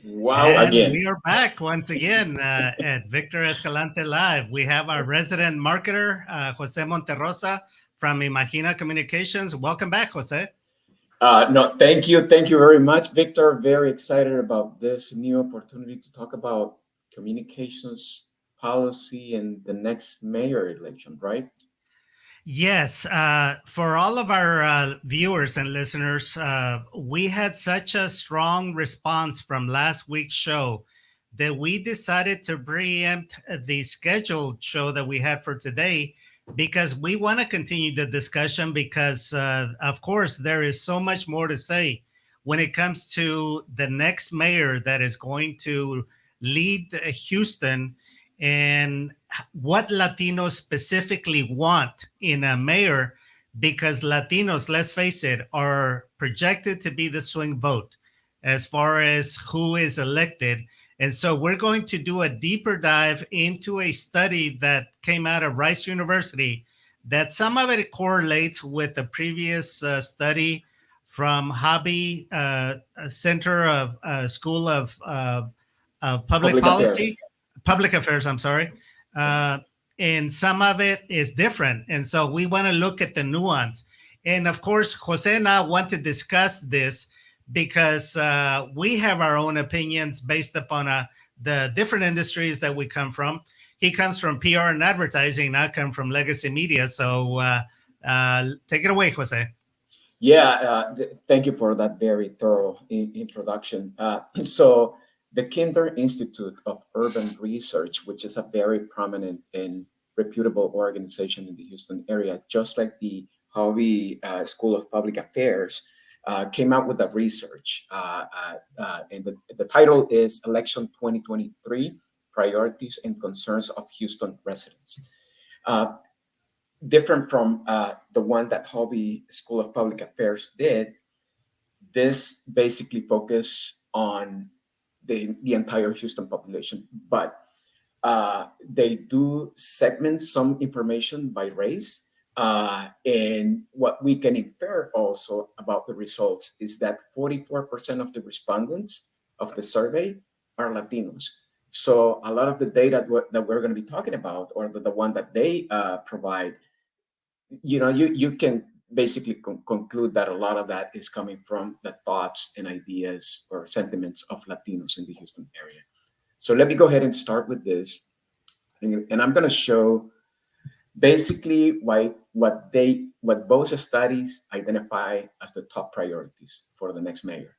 Wow, And again. we are back once again at Victor Escalante Live. We have our resident marketer, Jose Monterrosa from Imagina Communications. Welcome back, Jose. No, thank you. Thank you very much, Victor. Very excited about this new opportunity to talk about communications policy and the next mayor election, right? Yes, for all of our viewers and listeners, we had such a strong response from last week's show that we decided to preempt the scheduled show that we had for today because we want to continue the discussion because, of course, there is so much more to say when it comes to the next mayor that is going to lead Houston and what Latinos specifically want in a mayor, because Latinos, let's face it, are projected to be the swing vote as far as who is elected. And so we're going to do a deeper dive into a study that came out of Rice University that some of it correlates with the previous study from Hobby Center of School of Public Public affairs. Policy, Public Affairs, I'm sorry. Uh, and some of it is different. And so we want to look at the nuance. And of course, Jose and I want to discuss this because we have our own opinions based upon the different industries that we come from. He comes from PR and advertising, I come from legacy media. So take it away, Jose. Yeah, thank you for that very thorough introduction. So, the Kinder Institute of Urban Research, which is a very prominent and reputable organization in the Houston area, just like the Hobby School of Public Affairs, came out with a research. And the title is Election 2023 Priorities and Concerns of Houston Residents. Uh, Different from the one that Hobby School of Public Affairs did, this basically focused on the entire Houston population, but they do segment some information by race. And what we can infer also about the results is that 44% of the respondents of the survey are Latinos. So a lot of the data that we're going to be talking about, or the one that they provide, you can basically conclude that a lot of that is coming from the thoughts and ideas or sentiments of Latinos in the Houston area. So let me go ahead and start with this, and I'm going to show basically what both studies identify as the top priorities for the next mayor.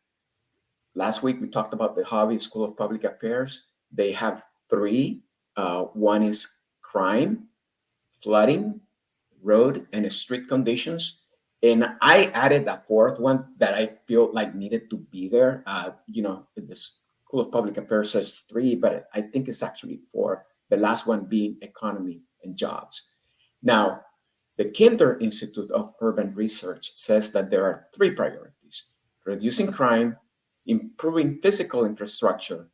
Last week we talked about the Hobby School of Public Affairs. They have three. One is crime, flooding, road and street conditions. And I added a fourth one that I feel like needed to be there. The School of Public Affairs says three, but I think it's actually four. The last one being economy and jobs. Now, the Kinder Institute of Urban Research says that there are three priorities: reducing crime, improving physical infrastructure,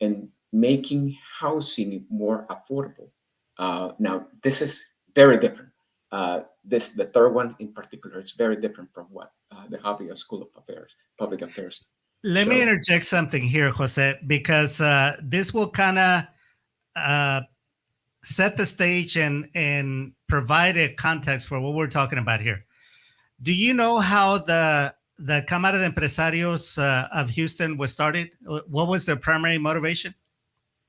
and making housing more affordable. Now, this is very different. The third one in particular, it's very different from what the Hobby School of Affairs, Public Affairs Let me show. interject something here, Jose, because this will kind of uh, set the stage and provide a context for what we're talking about here. Do you know how the Cámara de Empresarios of Houston was started? What was their primary motivation?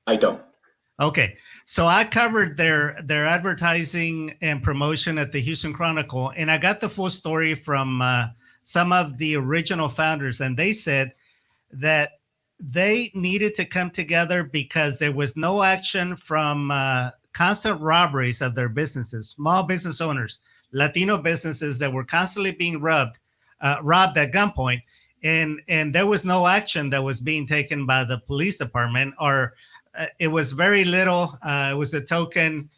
I don't. Okay, so I covered their advertising and promotion at the Houston Chronicle, and I got the full story from some of the original founders, and they said that they needed to come together because there was no action from constant robberies of their businesses, small business owners, Latino businesses that were constantly being robbed at gunpoint, and there was no action that was being taken by the police department, or it was very little. It was a token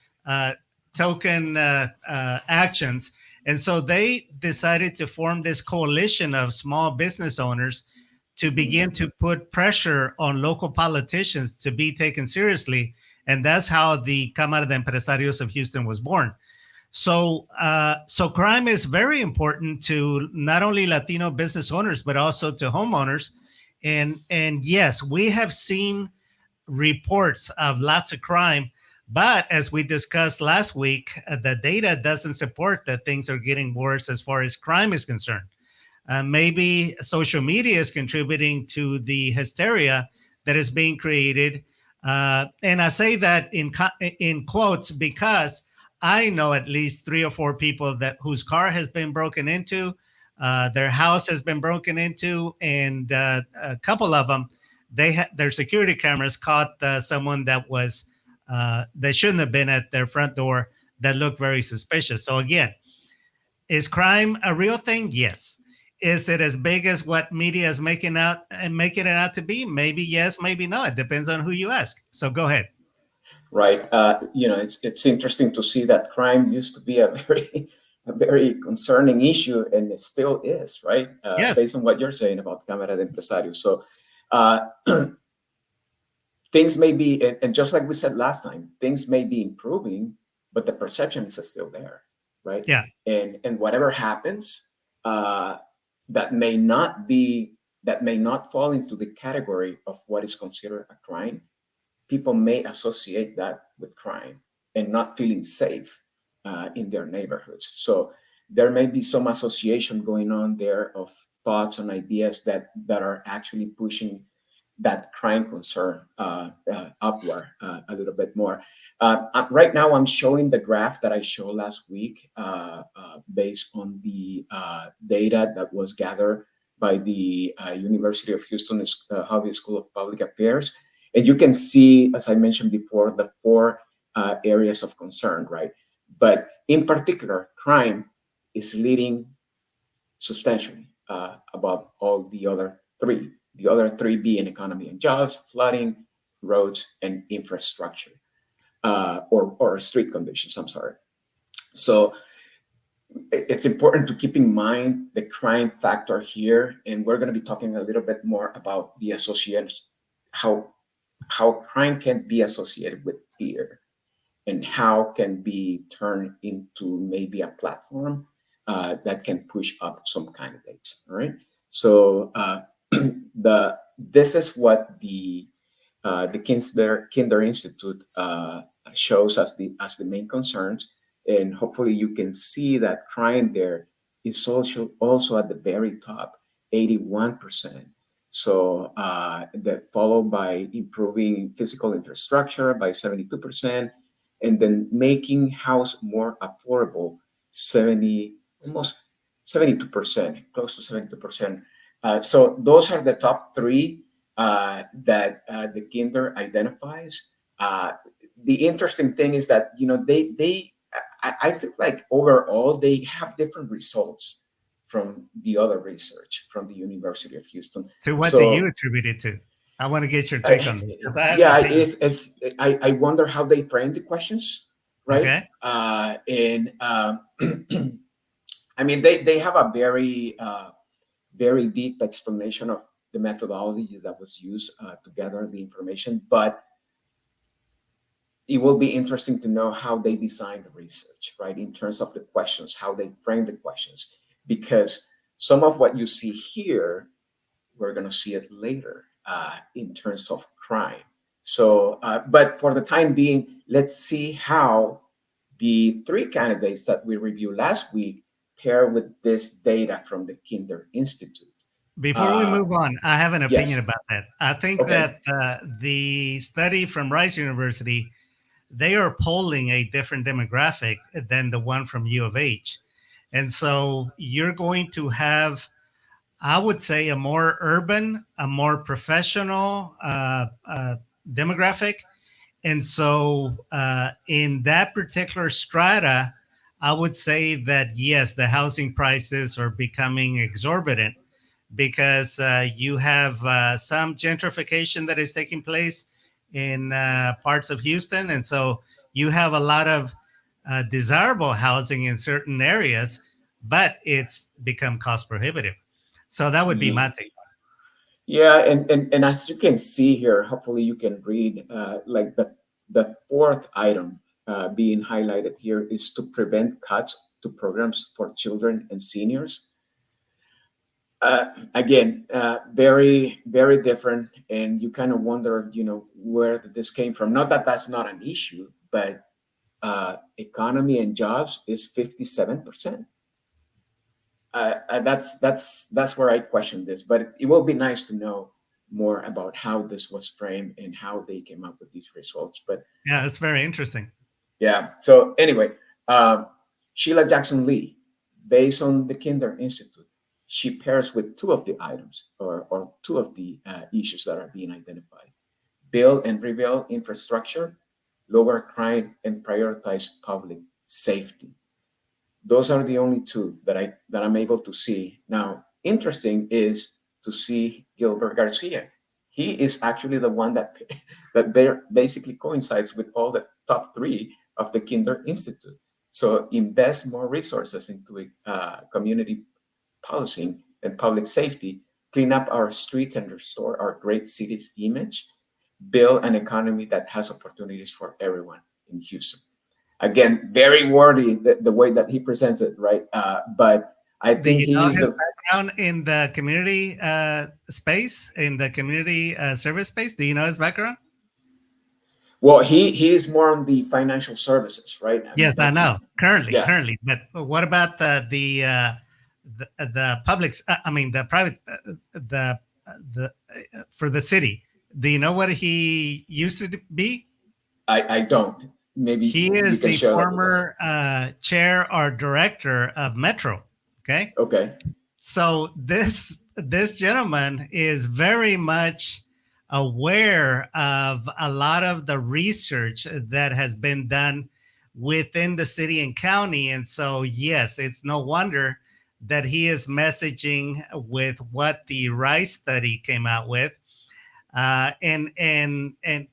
actions, and so they decided to form this coalition of small business owners to begin to put pressure on local politicians to be taken seriously. And that's how the Cámara de Empresarios of Houston was born. So crime is very important to not only Latino business owners, but also to homeowners. And yes, we have seen reports of lots of crime, but as we discussed last week, the data doesn't support that things are getting worse as far as crime is concerned. Maybe social media is contributing to the hysteria that is being created. And I say that in quotes because I know at least 3 or 4 people that whose car has been broken into, their house has been broken into, and a couple of them, their security cameras caught someone that shouldn't have been at their front door that looked very suspicious. So again, is crime a real thing? Yes. Is it as big as what media is making it out to be? Maybe yes, maybe no. It depends on who you ask. So go ahead. Right. It's interesting to see that crime used to be a very a very concerning issue, and it still is, right? Yes. Based on what you're saying about Cámara de Empresarios. So uh, things may be, and just like we said last time, things may be improving, but the perception is still there, right? Yeah. And whatever happens, uh, that may not be that may not fall into the category of what is considered a crime. People may associate that with crime and not feeling safe in their neighborhoods. So there may be some association going on there of thoughts and ideas that are actually pushing that crime concern upward a little bit more. Right now, I'm showing the graph that I showed last week based on the data that was gathered by the University of Houston Harvey School of Public Affairs. And you can see, as I mentioned before, the four areas of concern, right? But in particular, crime is leading substantially above all the other three. The other three being economy and jobs, flooding, roads, and infrastructure, or street conditions. I'm sorry. So it's important to keep in mind the crime factor here, and we're going to be talking a little bit more about the association, how crime can be associated with fear and how can be turned into maybe a platform that can push up some candidates. All right. So this is what the Kinder Institute shows as the main concerns, and hopefully you can see that crime there is also at the very top, 81%. So that followed by improving physical infrastructure by 72%, and then making house more affordable, 70 almost 72%, close to 72%. So those are the top three that the Kinder identifies. The interesting thing is that I feel like overall they have different results from the other research from the University of Houston. To what do you So attribute it to? I want to get your take on this because I have an yeah, opinion. I wonder how they frame the questions, right? Okay. And I mean they have a very deep explanation of the methodology that was used to gather the information, but it will be interesting to know how they designed the research, right? In terms of the questions, how they frame the questions, because some of what you see here, we're going to see it later in terms of crime. So, but for the time being, let's see how the three candidates that we reviewed last week pair with this data from the Kinder Institute. Before we Uh, move on, I have an opinion yes. about that. I think Okay. that the study from Rice University, they are polling a different demographic than the one from U of H. And so you're going to have, I would say, a more urban, a more professional demographic. And so in that particular strata, I would say that yes, the housing prices are becoming exorbitant because you have some gentrification that is taking place in parts of Houston. And so you have a lot of desirable housing in certain areas, but it's become cost prohibitive. So that would be my Ye- take. Yeah, and as you can see here, hopefully you can read like the fourth item being highlighted here is to prevent cuts to programs for children and seniors. Again, very, very different. And you kind of wonder, where this came from. Not that that's not an issue, but economy and jobs is 57%. That's where I question this. But it will be nice to know more about how this was framed and how they came up with these results. But Yeah, it's very interesting. yeah. So anyway, um, Sheila Jackson Lee, based on the Kinder Institute, she pairs with two of the items or two of the issues that are being identified: build and rebuild infrastructure, lower crime, and prioritize public safety. Those are the only two that I'm able to see. Now, interesting is to see Gilbert Garcia. He is actually the one that basically coincides with all the top three of the Kinder Institute. So invest more resources into community policing and public safety, clean up our streets and restore our great city's image, build an economy that has opportunities for everyone in Houston. Again, very wordy the way that he presents it, right? But I Do think you know he's his the background in the community space, in the community service space? Do you know his background? well, he is more on the financial services, right? I mean, Yes, I know. that's yeah, Currently, but what about the public's? I mean, the private, the for the city. Do you know what he used to be? I don't. Maybe He you is can the share that with us. former chair or director of Metro. Okay, Okay, so this gentleman is very much aware of a lot of the research that has been done within the city and county, and so yes, it's no wonder that he is messaging with what the Rice study came out with. And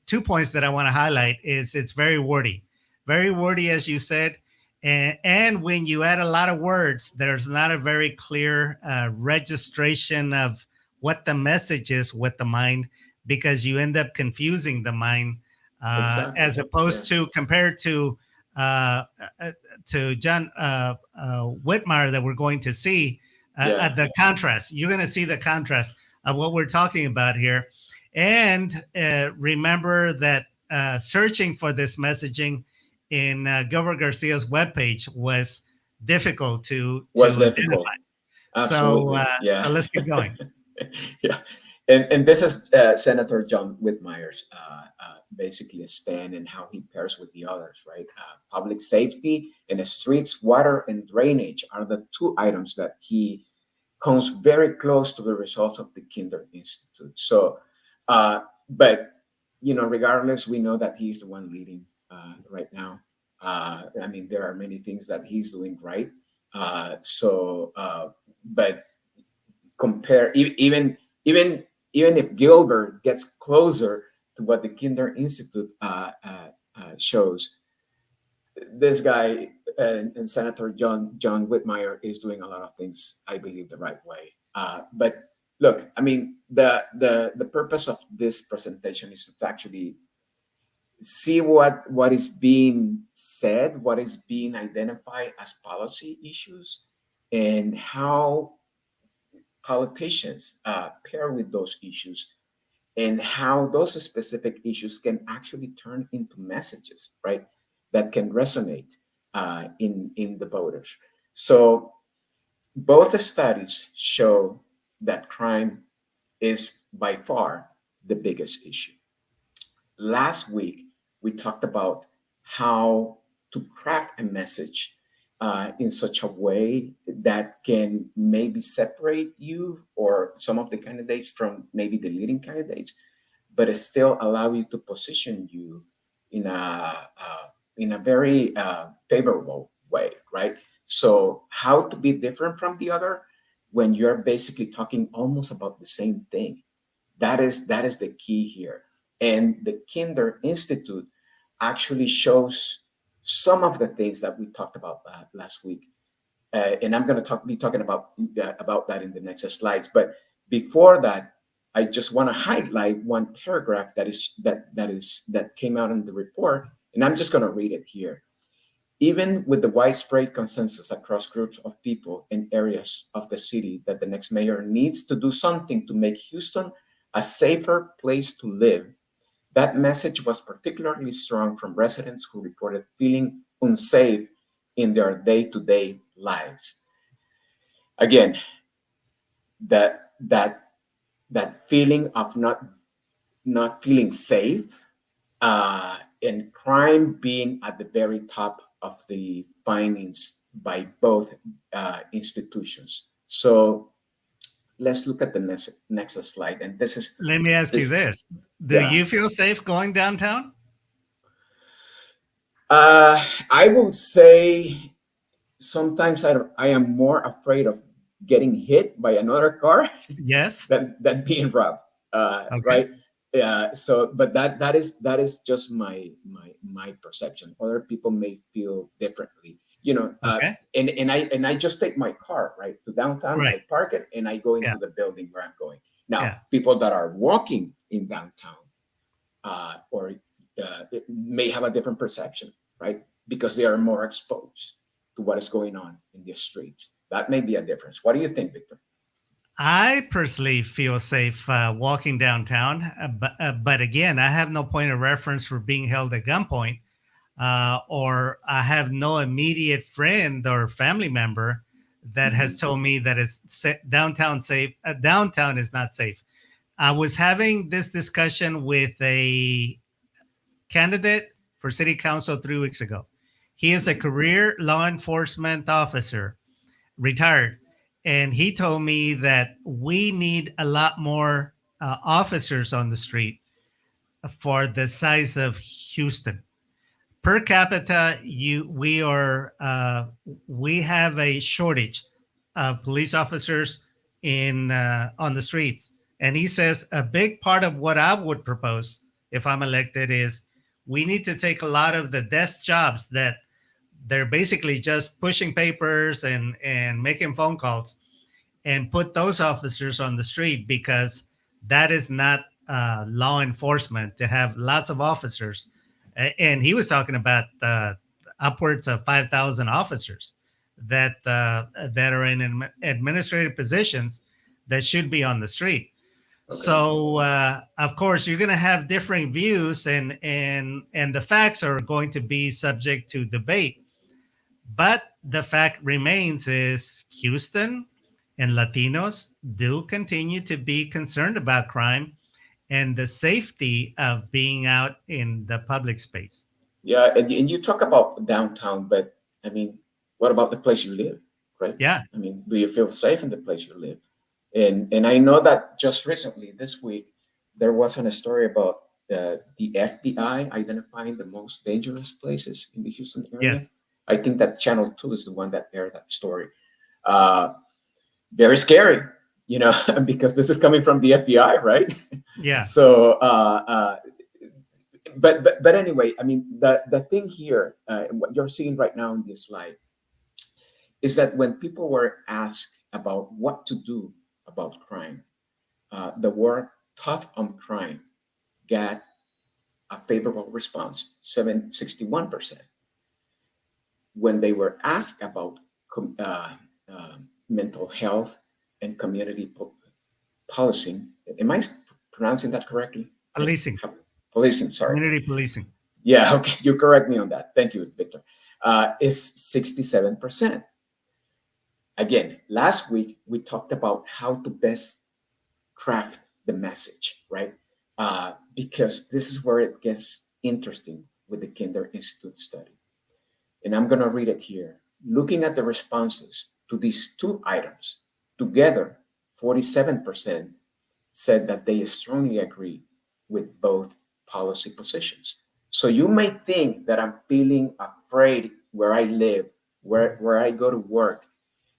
2 points that I want to highlight is it's very wordy, as you said, and when you add a lot of words, there's not a very clear registration of what the message is with the mind, because you end up confusing the mind, as exactly. Yeah, opposed to compared uh, to John Whitmire that we're going to see yeah. at the contrast. You're going to see the contrast of what we're talking about here. And remember that searching for this messaging in Gilbert Garcia's webpage was difficult Was to identify. difficult. So Absolutely. Yeah. so let's keep going. Yeah. And this is Senator John Whitmire's basically a stand and how he pairs with the others, right? Public safety and streets, water, and drainage are the two items that he comes very close to the results of the Kinder Institute. So, but regardless, we know that he's the one leading right now. I mean, there are many things that he's doing right. But compare even if Gilbert gets closer to what the Kinder Institute shows, this guy and Senator John Whitmire is doing a lot of things, I believe, the right way. But look, I mean, the purpose of this presentation is to actually see what is being said, what is being identified as policy issues, and how politicians pair with those issues, and how those specific issues can actually turn into messages, right, that can resonate in the voters. So both studies show that crime is by far the biggest issue. Last week, we talked about how to craft a message in such a way that can maybe separate you or some of the candidates from maybe the leading candidates, but it still allow you to position you in a very favorable way, right? So how to be different from the other when you're basically talking almost about the same thing. That is the key here. And the Kinder Institute actually shows some of the things that we talked about last week. And I'm going to be talking about that in the next slides. But before that, I just want to highlight one paragraph that came out in the report, and I'm just going to read it here. Even with the widespread consensus across groups of people and areas of the city that the next mayor needs to do something to make Houston a safer place to live, that message was particularly strong from residents who reported feeling unsafe in their day-to-day lives. Again, that feeling of not feeling safe, and crime being at the very top of the findings by both institutions. So let's look at the next slide. And this is Let me ask you this, this. Do yeah. you feel safe going downtown? I will say sometimes I am more afraid of getting hit by another car Yes. than being robbed. Okay. Right? Yeah. So, but that is just my perception. Other people may feel differently. Okay. And I just take my car right to downtown. Right. I park it and I go Yeah. into the building where I'm going. Now, Yeah. people that are walking in downtown, or it may have a different perception, right? Because they are more exposed to what is going on in the streets. That may be a difference. What do you think, Victor? I personally feel safe walking downtown, but again, I have no point of reference for being held at gunpoint, or I have no immediate friend or family member that has Mhm. told me that downtown safe. Downtown is not safe. I was having this discussion with a candidate for city council 3 weeks ago. He is a Mhm. career law enforcement officer, retired, and he told me that we need a lot more officers on the street for the size of Houston. Per capita, you we have a shortage of police officers in on the streets. And he says a big part of what I would propose if I'm elected is we need to take a lot of the desk jobs that they're basically just pushing papers and making phone calls, and put those officers on the street, because that is not law enforcement to have lots of officers. And he was talking about upwards of 5,000 officers that are in administrative positions that should be on the street. Okay. So of course you're going to have differing views, and the facts are going to be subject to debate. But the fact remains is Houston and Latinos do continue to be concerned about crime and the safety of being out in the public space. Yeah, and you talk about downtown, but I mean, what about the place you live, right? Yeah. I mean, do you feel safe in the place you live? And I know that just recently, this week, there wasn't a story about the FBI identifying the most dangerous places in the Houston area. Yes. I think that Channel 2 is the one that aired that story. Uh, Very scary, because this is coming from the FBI, right? Yeah. So, but anyway, I mean, the thing here, what you're seeing right now in this slide, is that when people were asked about what to do about crime, the word tough on crime got a favorable response, 61%. When they were asked about mental health and community policing, am I pronouncing that correctly? Policing, Policing, sorry. community policing. Yeah, okay, you correct me on that. Thank you, Victor. Is 67%. Again, last week we talked about how to best craft the message, right? Because this is where it gets interesting with the Kinder Institute study. And I'm going to read it here. Looking at the responses to these two items, together, 47% said that they strongly agree with both policy positions. So you may think that I'm feeling afraid where I live, where I go to work.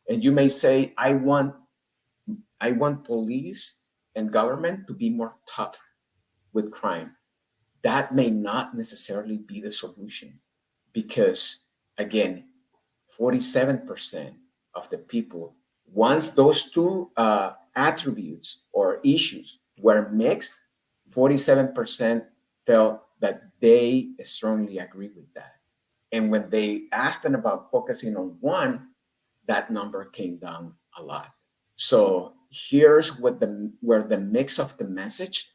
And you may say, I want police and government to be more tough with crime. That may not necessarily be the solution because, again, 47% of the people, once those two attributes or issues were mixed, 47% felt that they strongly agree with that. And when they asked them about focusing on one, that number came down a lot. So here's what the where the mix of the message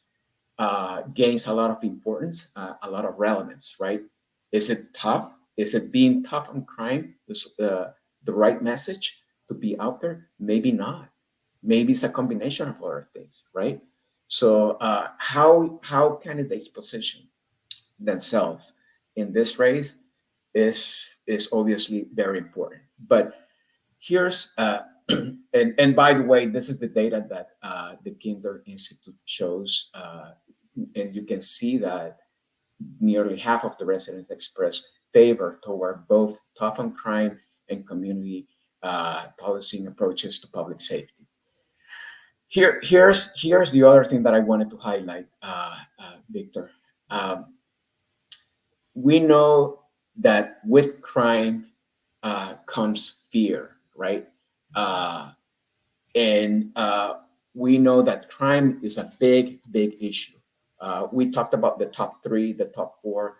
gains a lot of importance, a lot of relevance, right? Is it tough? Is it being tough on crime? Is the right message to be out there? Maybe not. Maybe it's a combination of other things, right? So how candidates position themselves in this race is obviously very important. But here's and by the way, this is the data that the Kinder Institute shows, and you can see that nearly half of the residents express favor toward both tough on crime and community policing approaches to public safety. Here's the other thing that I wanted to highlight, Victor. Um, we know that with crime comes fear, right? Uh, and we know that crime is a big issue. We talked about the top three, the top four,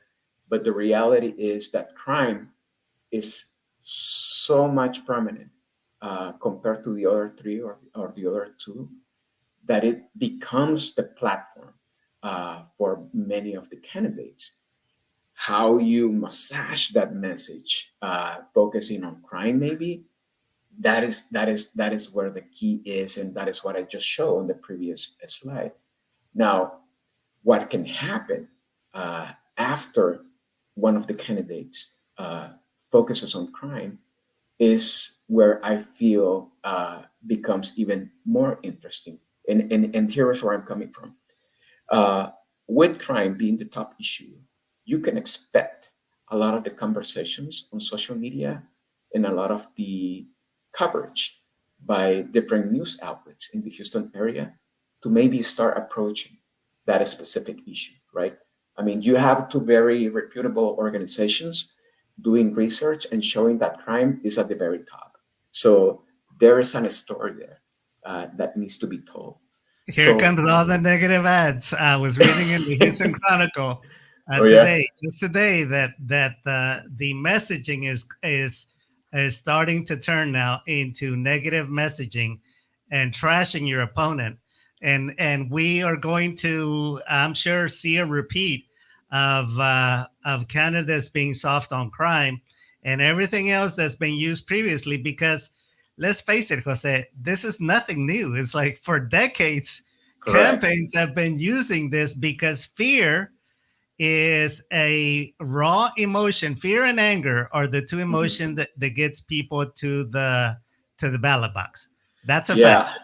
but the reality is that crime is so much prominent compared to the other three or the other two that it becomes the platform for many of the candidates. How you massage that message, focusing on crime, maybe that is where the key is, and that is what I just showed on the previous slide. Now, what can happen after one of the candidates focuses on crime is where I feel becomes even more interesting. And here is where I'm coming from. Uh, with crime being the top issue, you can expect a lot of the conversations on social media and a lot of the coverage by different news outlets in the Houston area to maybe start approaching that specific issue, right? I mean, you have two very reputable organizations doing research and showing that crime is at the very top. So there is a story there that needs to be told. Here So, comes all the negative ads. I was reading in the Houston Chronicle oh yeah, today, just today, that the messaging is starting to turn now into negative messaging and trashing your opponent, and we are going to, I'm sure, see a repeat of candidates being soft on crime and everything else that's been used previously. Because let's face it, Jose, this is nothing new. It's like for decades correct. campaigns have been using this because fear is a raw emotion. Fear and anger are the two Mhm. emotions that gets people to the ballot box. That's a fact.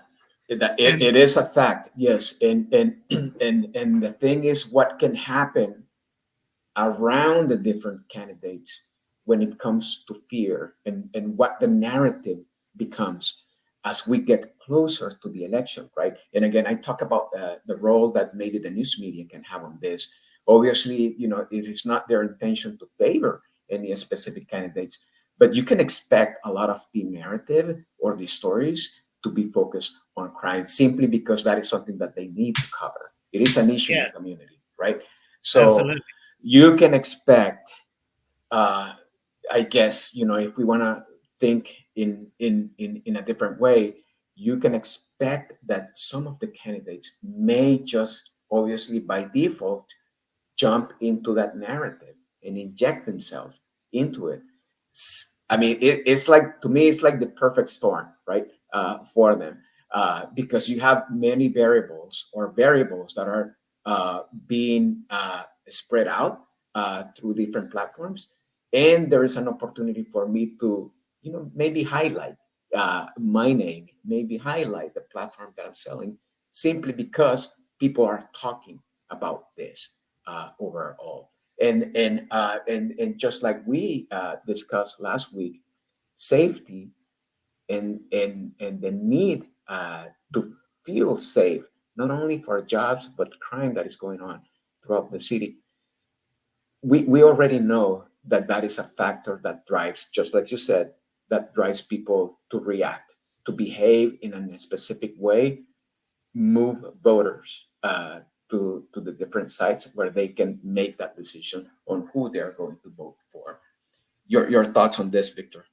Yeah, it And is a fact. Yes, and and the thing is, what can happen around the different candidates when it comes to fear and what the narrative becomes as we get closer to the election, right? And again, I talk about the role that maybe the news media can have on this. Obviously, it is not their intention to favor any specific candidates, but you can expect a lot of the narrative or the stories to be focused on crime simply because that is something that they need to cover. It is an issue in the yes, community, right? So absolutely. you can expect, uh, I guess, if we want to think in a different way, you can expect that some of the candidates may just obviously by default jump into that narrative and inject themselves into it. I mean, it's like, to me, it's like the perfect storm, right? For them, because you have many variables that are being spread out through different platforms, and there is an opportunity for me to, maybe highlight my name, maybe highlight the platform that I'm selling, simply because people are talking about this overall. And just like we discussed last week, safety and the need to feel safe, not only for jobs but crime that is going on throughout the city. We already know that that is a factor that drives, just like you said, that drives people to react, to behave in a specific way, move voters to the different sites where they can make that decision on who they're going to vote for. your thoughts on this, Victor.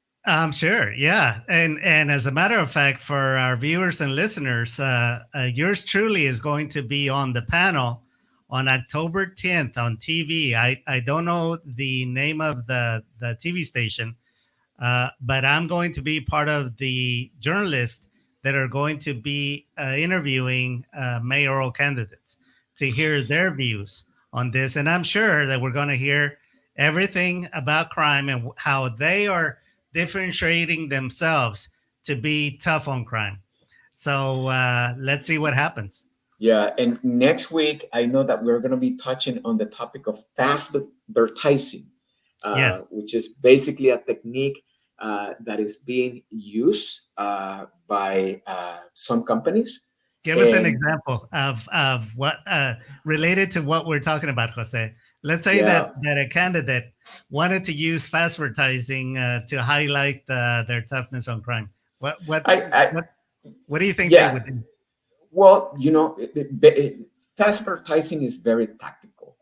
Sure, yeah, and as a matter of fact, for our viewers and listeners, yours truly is going to be on the panel on October 10th on TV. I don't know the name of the TV station, but I'm going to be part of the journalists that are going to be interviewing mayoral candidates to hear their views on this. And I'm sure that we're going to hear everything about crime and how they are differentiating themselves to be tough on crime. So let's see what happens. Yeah, and next week I know that we're going to be touching on the topic of fast advertising, Yes. which is basically a technique that is being used by some companies. Give us an And example of what related to what we're talking about, Jose. Let's say yeah, that a candidate wanted to use fast advertising to highlight their toughness on crime. What what I what what do you think they yeah, would do? well, fast advertising is very tactical.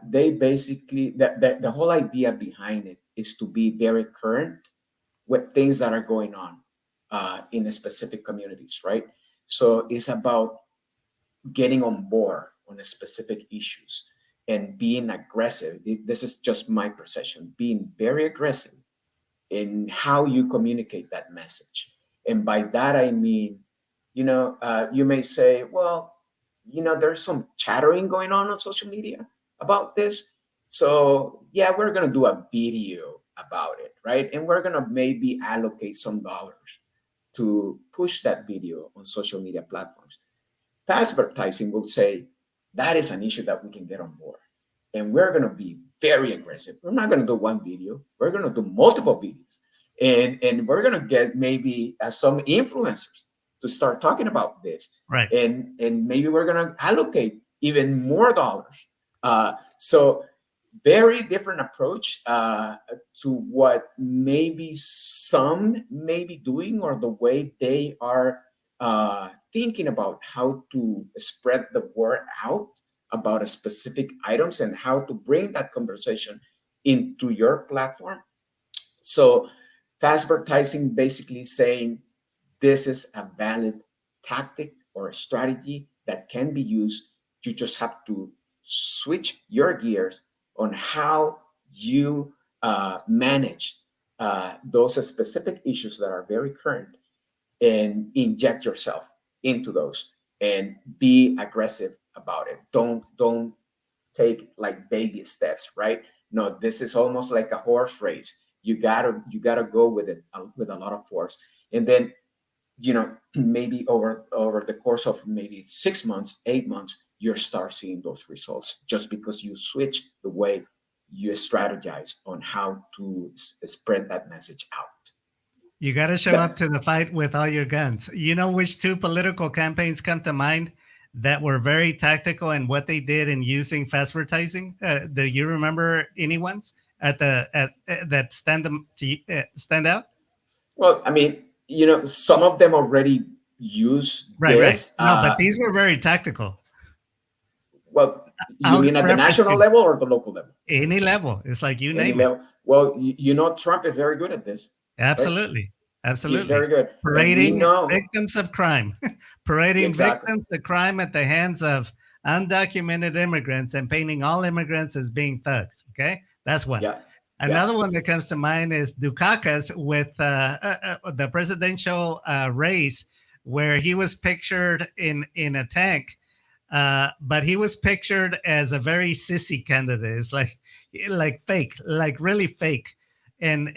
They basically the whole idea behind it is to be very current with things that are going on in a specific communities, right? So it's about getting on board on a specific issues and being aggressive. This is just my perception, being very aggressive in how you communicate that message. And by that, I mean, you may say, well, there's some chattering going on social media about this. So, yeah, we're going to do a video about it, right? And we're going to maybe allocate some dollars to push that video on social media platforms. Fast advertising will say that is an issue that we can get on board. And we're going to be very aggressive. We're not going to do one video, we're going to do multiple videos. And we're going to get maybe some influencers to start talking about this. Right. And maybe we're going to allocate even more dollars. So very different approach to what maybe some may be doing, or the way they are thinking about how to spread the word out about a specific items and how to bring that conversation into your platform. So fast advertising basically saying this is a valid tactic or a strategy that can be used. You just have to switch your gears on how you manage those specific issues that are very current, and inject yourself into those and be aggressive about it. Don't take like baby steps, right? No, this is almost like a horse race. You gotta go with it with a lot of force. And then maybe over the course of maybe 6 months, 8 months, you start seeing those results, just because you switch the way you strategize on how to spread that message out. You got to show up to the fight with all your guns. You know which two political campaigns come to mind that were very tactical in what they did in using fast advertising? Do you remember any ones that stand out? Well, I mean, some of them already use Right, right. this. No, but these were very tactical. Well, you I'll mean at the reference national you. level or the local level? Any level. It's like you Any name it. level? Well, Trump is very good at this, right? Absolutely. He's Absolutely. very good, and we Parading know victims of crime, parading exactly. victims of crime at the hands of undocumented immigrants and painting all immigrants as being thugs. Okay. That's one. Yeah, yeah. Another one that comes to mind is Dukakis with the presidential race, where he was pictured in a tank, but he was pictured as a very sissy candidate. It's like fake, like really fake, and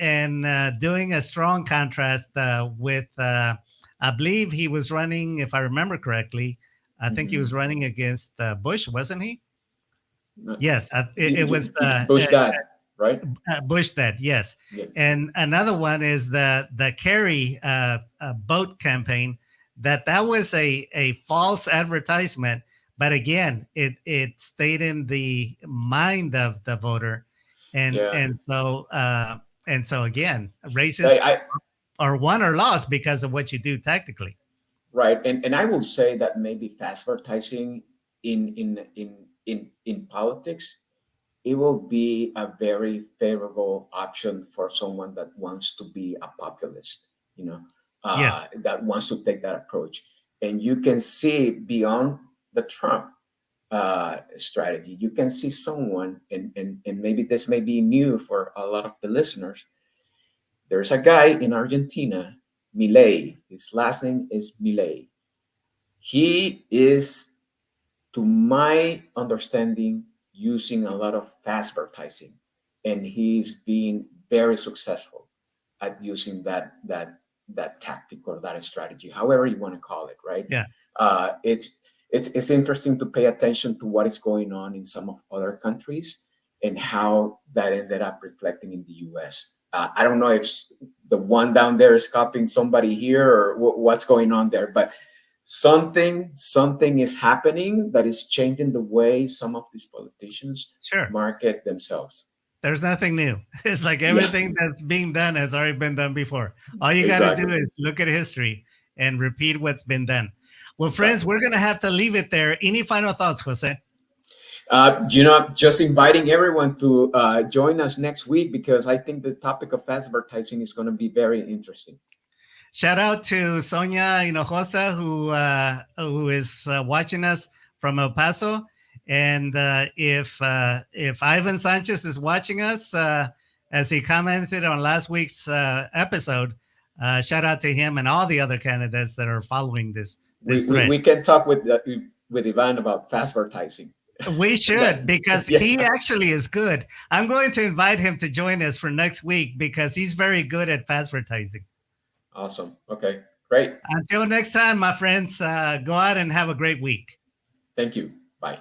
doing a strong contrast with. I believe he was running, if I remember correctly. I think he Mhm. was running against Bush, wasn't he? Yes, it was Bush dad, right? Bush that, yes. Yeah. And another one is the Kerry boat campaign. That was a false advertisement, but again, it stayed in the mind of the voter, and Yeah. and so again, I, races I are won or lost because of what you do tactically. right, and I will say that maybe fast advertising in politics it will be a very favorable option for someone that wants to be a populist, Yes, that wants to take that approach. And you can see beyond the Trump strategy, you can see someone, and maybe this may be new for a lot of the listeners. There's a guy in Argentina, Milei. His last name is Milei. He is, to my understanding, using a lot of advertising, and he's been very successful at using that tactic or that strategy, however you want to call it, right? yeah, It's interesting to pay attention to what is going on in some of other countries and how that ended up reflecting in the U.S. I don't know if the one down there is copying somebody here or what's going on there, but something is happening that is changing the way some of these politicians sure. market themselves. There's nothing new. It's like Yeah, everything that's being done has already been done before. All you got to do exactly, is look at history and repeat what's been done. Well, friends, exactly. we're going to have to leave it there. Any final thoughts, Jose? Just inviting everyone to join us next week because I think the topic of advertising is going to be very interesting. Shout out to Sonia Hinojosa, who is watching us from El Paso. And if Ivan Sanchez is watching us, as he commented on last week's episode, shout out to him and all the other candidates that are following this thread. We can talk with Ivan about advertising. We should, because Yeah, he actually is good. I'm going to invite him to join us for next week because he's very good at advertising. awesome. Okay, great. Until next time, my friends, go out and have a great week. Thank you. Bye.